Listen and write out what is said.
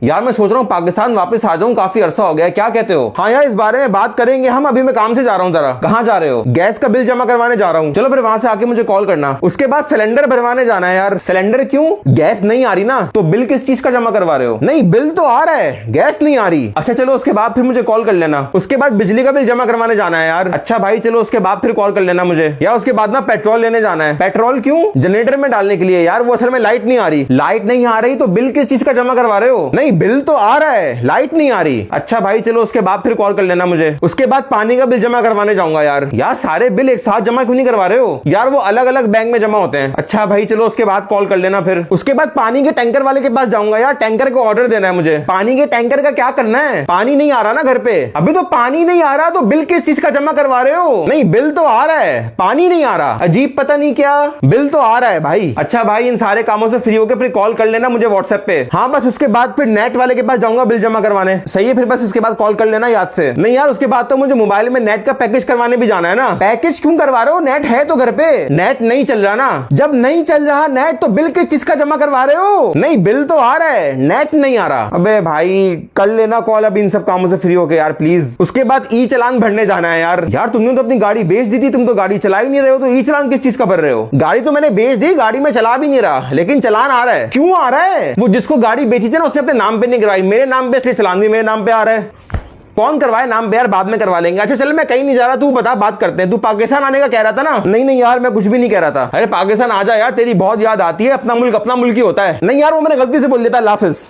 यार मैं सोच रहा हूँ पाकिस्तान वापस आ जाऊँ, काफी अरसा हो गया, क्या कहते हो? हाँ यार इस बारे में बात करेंगे हम, अभी मैं काम से जा रहा हूँ जरा। कहाँ जा रहे हो? गैस का बिल जमा करवाने जा रहा हूँ। चलो फिर वहां से आके मुझे कॉल करना। उसके बाद सिलेंडर भरवाने जाना है यार। सिलेंडर क्यों? गैस नहीं आ रही ना, तो बिल किस चीज का जमा करवा रहे हो? नहीं बिल तो आ रहा है, गैस नहीं आ रही। अच्छा चलो उसके बाद फिर मुझे कॉल कर लेना। उसके बाद बिजली का बिल जमा करवाने जाना है यार। अच्छा भाई चलो उसके बाद फिर कॉल कर लेना मुझे। या उसके बाद ना पेट्रोल लेने जाना है। पेट्रोल क्यों? जनरेटर में डालने के लिए यार, वो असल में लाइट नहीं आ रही। लाइट नहीं आ रही तो बिल किस चीज का जमा करवा रहे हो? नहीं बिल तो आ रहा है, लाइट नहीं आ रही। अच्छा भाई चलो उसके बाद फिर कॉल कर लेना मुझे। उसके बाद पानी का बिल जमा करवाने जाऊंगा यार। यार सारे बिल एक साथ जमा क्यों नहीं करवा रहे हो यार? वो अलग अलग बैंक में जमा होते हैं। अच्छा भाई चलो उसके बाद कॉल कर लेना फिर। उसके बाद पानी के टैंकर वाले के पास जाऊंगा यार, टैंकर को ऑर्डर देना है मुझे। पानी के टैंकर का क्या करना है? पानी नहीं आ रहा ना घर पे। अभी तो पानी नहीं आ रहा तो बिल किस चीज का जमा करवा रहे हो? नहीं बिल तो आ रहा है, पानी नहीं आ रहा। अजीब पता नहीं क्या, बिल तो आ रहा है भाई। अच्छा भाई इन सारे कामों से फ्री होकर फिर कॉल कर लेना मुझे व्हाट्सएप पे। हाँ बस उसके बाद फिर नेट वाले के पास जाऊंगा बिल जमा करवाने। सही है फिर बस उसके बाद कॉल कर लेना याद से। नहीं यार उसके बाद तो मुझे मोबाइल में नेट का पैकेज करवाने भी जाना है ना। पैकेज क्यों करवा रहे हो? नेट है तो घर पे। नेट नहीं चल रहा ना, जब नहीं चल रहा नेट तो बिल किस चीज का जमा करवा रहे हो? नहीं बिल तो आ रहा है, नेट नहीं आ रहा। अबे भाई कर लेना कॉल अब इन सब कामों से फ्री होके यार प्लीज। उसके बाद ई चालान भरने जाना है यार। यार तुमने तो अपनी गाड़ी बेच दी थी, तुम तो गाड़ी चला ही नहीं रहे हो, तो ई चालान किस चीज का भर रहे हो? गाड़ी तो मैंने बेच दी, गाड़ी में चला भी नहीं रहा, लेकिन चालान आ रहा है। क्यों आ रहा है? वो जिसको गाड़ी बेची थी ना उसने अपने नाम पे नहीं करवाई, मेरे नाम पे, इसलिए चालान भी मेरे नाम पे आ रहा है। कौन करवाए नाम पे यार, बाद में करवा लेंगे। अच्छा चल मैं कहीं नहीं जा रहा, तू बता बात करते हैं। तू पाकिस्तान आने का कह रहा था ना? नहीं नहीं यार मैं कुछ भी नहीं कह रहा था। अरे पाकिस्तान आ जा यार, तेरी बहुत याद आती है, अपना मुल्क ही होता है। नहीं यार वो मैंने गलती से बोल दिया था। अल्लाह हाफिज।